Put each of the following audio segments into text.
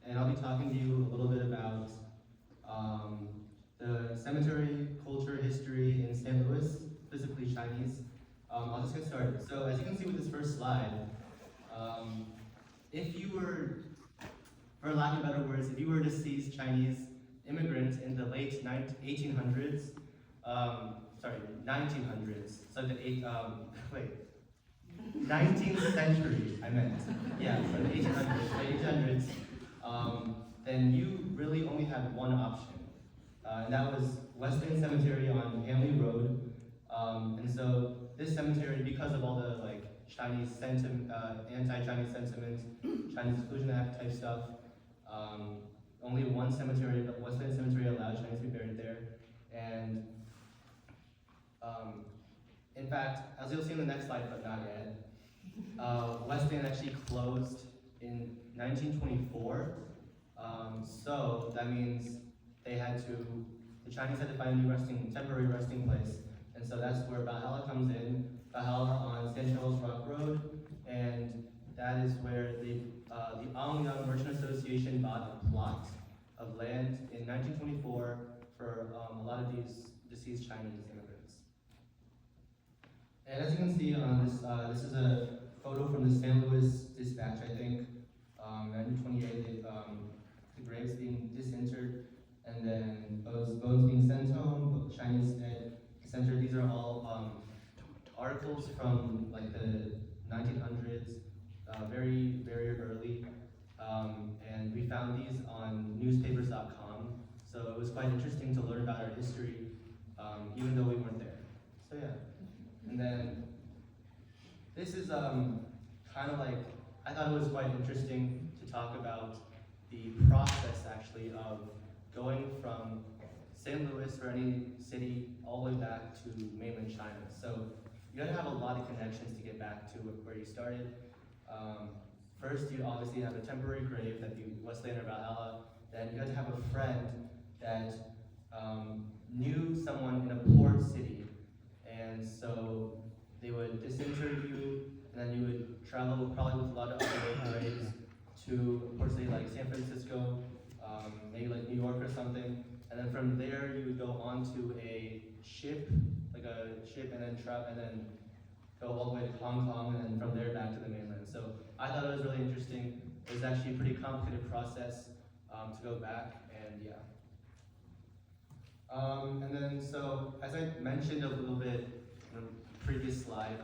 and I'll be talking to you a little bit about um, the cemetery culture history in St. Louis, specifically Chinese. I'll just get started. So as you can see with this first slide, um, if you were, for lack of better words, if you were a deceased Chinese immigrant in the late 1800s, sorry, 1900s, so the 19th century, I meant. Yeah, so the 1800s, late 1800s, then you really only had one option. And that was West End Cemetery on Hanley Road. And so this cemetery, because of all the Chinese anti-Chinese sentiment, Chinese Exclusion Act type stuff, only one cemetery, the West End Cemetery, allowed Chinese to be buried there. And in fact, as you'll see in the next slide, but not yet, West End actually closed in 1924. So that means the Chinese had to find a new temporary resting place. And so that's where Valhalla comes in, Valhalla on Centennial Rock Road, and that is where the Anglian Merchant Association bought a plot of land in 1924 for a lot of these deceased Chinese immigrants. And as you can see on this is a photo from the St. Louis Dispatch, I think, 1928, the graves being disinterred, and then those bones being sent home, Chinese dead center. These are all articles from the 1900s, very, very early, and we found these on newspapers.com, so it was quite interesting to learn about our history, even though we weren't there. So yeah, and then this is kind of I thought it was quite interesting to talk about the process actually of going from St. Louis or any city all the way back to mainland China. So you gotta have a lot of connections to get back to where you started. First, you obviously have a temporary grave that you Wesleyan or Valhalla. Then you had to have a friend that knew someone in a port city, and so they would disinter you, and then you would travel probably with a lot of other graves to a port city like San Francisco, maybe like New York or something. And then from there, you would go onto a ship, and then go all the way to Hong Kong, and then from there back to the mainland. So I thought it was really interesting. It was actually a pretty complicated process to go back, and yeah. And then, so as I mentioned a little bit in the previous slide,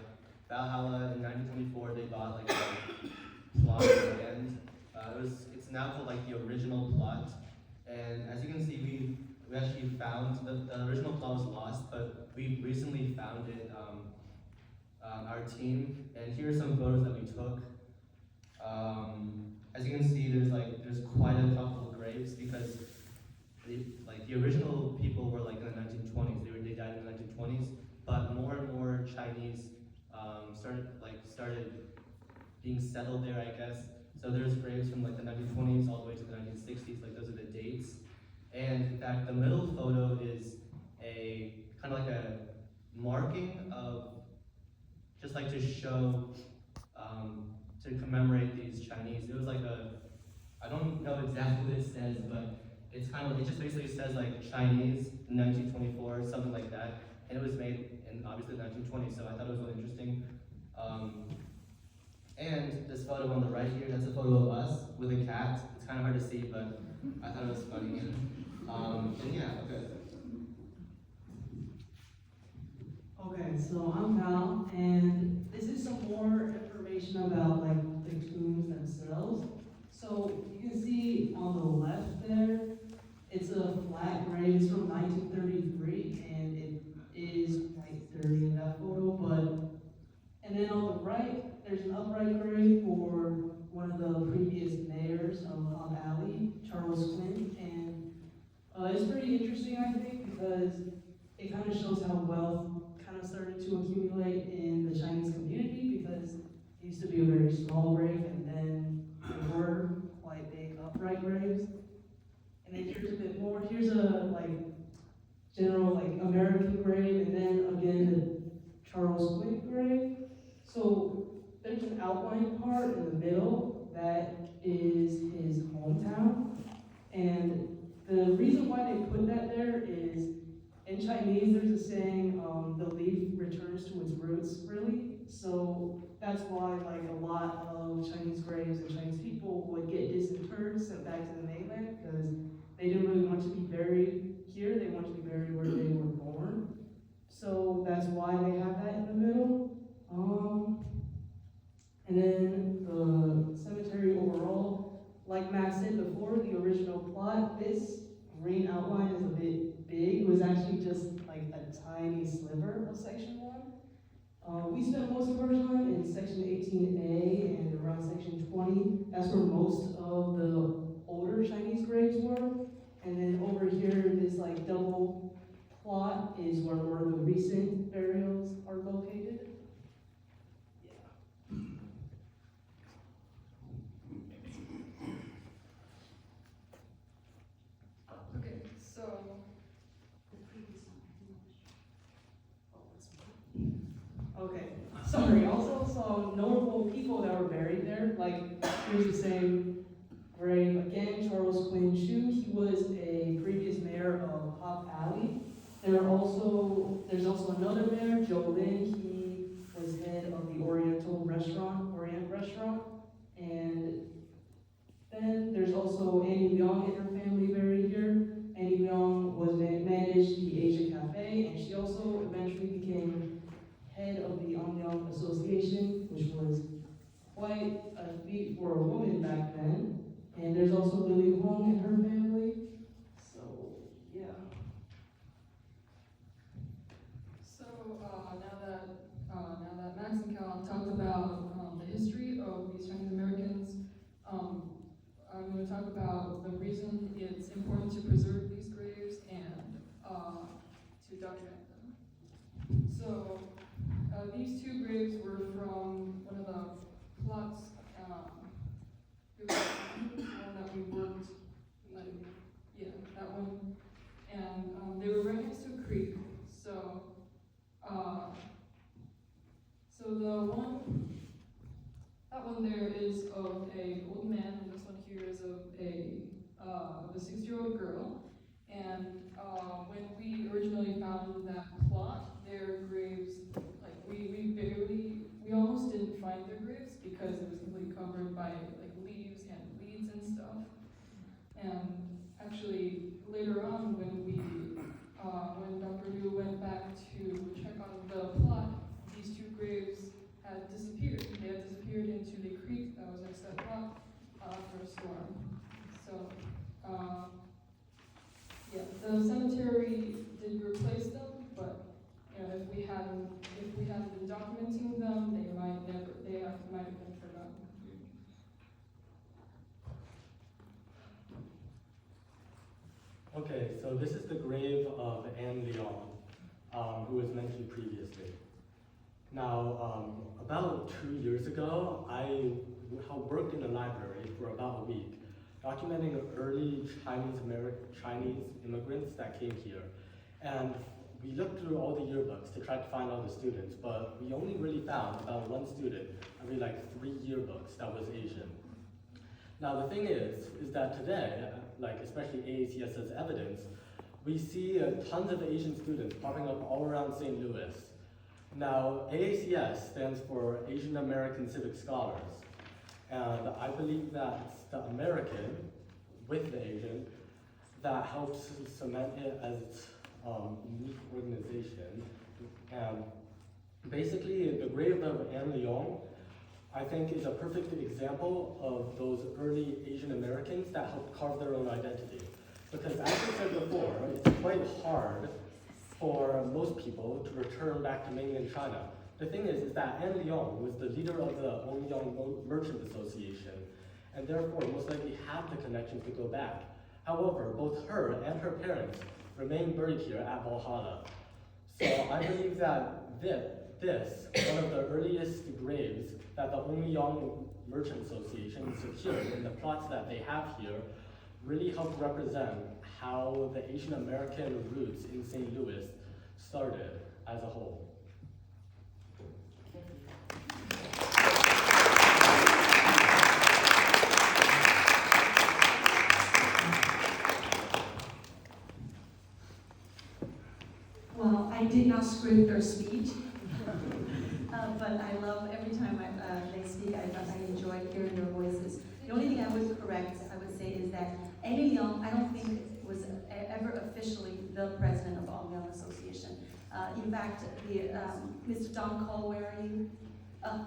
Valhalla in 1924, they bought a plot of land. It's now called the original plot. And as you can see, we actually found the original plot was lost, but we recently found it, our team. And here are some photos that we took. As you can see, there's quite a couple of graves because the original people were in the 1920s. They died in the 1920s, but more and more Chinese started being settled there, I guess. So there's graves from the 1920s all the way to the 1960s, those are the dates. And in fact, the middle photo is a kind of a marking of just to show, to commemorate these Chinese. It was I don't know exactly what it says, but it just basically says Chinese in 1924, something like that. And it was made in obviously the 1920s, so I thought it was really interesting. And this photo on the right here, that's a photo of us with a cat. It's kind of hard to see, but I thought it was funny. And yeah, okay. Okay, so I'm Val, and this is some more information about the tombs themselves. So you can see on the left there, it's a flat grave. It's from 1933, and it is quite dirty in that photo. And then on the right, there's an upright grave for one of the previous mayors of Hog Alley, Charles Quinn, and it's pretty interesting, I think, because it kind of shows how wealth kind of started to accumulate in the Chinese community, because it used to be a very small grave, and then there were quite big upright graves. And then here's a bit more. Here's a general American grave, and then again the Charles Quinn grave. So there's an outline part in the middle that is his hometown, in Chinese, there's a saying, the leaf returns to its roots, really. So that's why like a lot of Chinese graves and Chinese people would get disinterred, sent back to the mainland, because they didn't really want to be buried here. They wanted to be buried where they were born. So that's why they have that in the middle. And then the cemetery overall, like Max said before, the original plot, this green outline is a bit big. It was actually just like a tiny sliver of section 1. We spent most of our time in section 18A and around section 20. That's where most of the older Chinese graves were. And then over here, this like double plot is where more of the recent burials are located. Okay, so Okay, sorry, also some notable people that were buried there, like here's the same grave again, Charles Quinn Chu. He was a previous mayor of Hop Alley. There's also another mayor, Joe Lin. He was head of the Orient Restaurant. And then there's also Annie Leong and her family buried here. Annie Leong managed the Asia Cafe, and she also eventually became head of the Anyang Association, which was quite a feat for a woman back then. And there's also Lily Hong and her family. So, yeah. So now that Max and Cal talked about the history of these Chinese Americans, I'm going to talk about the reason it's important to preserve these graves and to document them. So these two graves were from one of the plots one that we worked, that one, and they were right next to a creek. So that one there is of a old man, and this one here is of a 6-year-old girl. And when we originally found that plot, their graves, like we almost didn't find their graves because it was completely covered by like leaves and weeds and stuff. And actually later on when Dr. Liu went back to check on the plot, these two graves had disappeared. They had disappeared into the creek that was next to that plot after a storm. So the cemetery did replace them, but if we hadn't been documenting them, they might have been forgotten. Okay, so this is the grave of Anne Leong, who was mentioned previously. Now, about 2 years ago, I worked in a library for about a week, documenting early Chinese immigrants that came here. And we looked through all the yearbooks to try to find all the students, but we only really found about one student every like 3 yearbooks that was Asian. Now the thing is that today, like especially AACS's evidence, we see tons of Asian students popping up all around St. Louis. Now AACS stands for Asian American Civic Scholars, and I believe that's the American with the Asian that helps cement it as its unique organization. And basically the grave of Anne Leong, I think, is a perfect example of those early Asian Americans that helped carve their own identity. Because as I said before, it's quite hard for most people to return back to mainland China. The thing is that Anne Leong was the leader of the Ongyang Merchant Association, and therefore most likely had the connection to go back. However, both her and her parents remain buried here at Valhalla. So I believe that this, one of the earliest graves that the Ongyang Merchant Association secured in the plots that they have here, really helped represent how the Asian American roots in St. Louis started as a whole. did not script their speech, but I love every time they speak. I enjoy hearing their voices. The only thing I would correct, I would say, is that Eddie Young, I don't think was ever officially the president of All Young Association. In fact, Mr. Don Cole, where are you?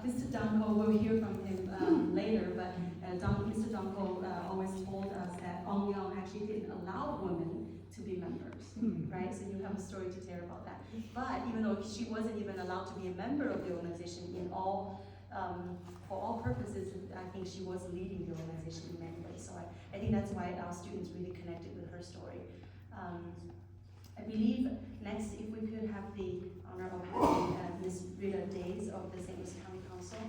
Mr. Don Cole, we'll hear from him later, but Mr. Don Cole always told us that All Young actually didn't allow women to be members, right? So you have a story to tell about that. But even though she wasn't even allowed to be a member of the organization in all, for all purposes, I think she was leading the organization in many ways. So I think that's why our students really connected with her story. I believe next, if we could have the honor of having Ms. Rita Days of the St. Louis County Council.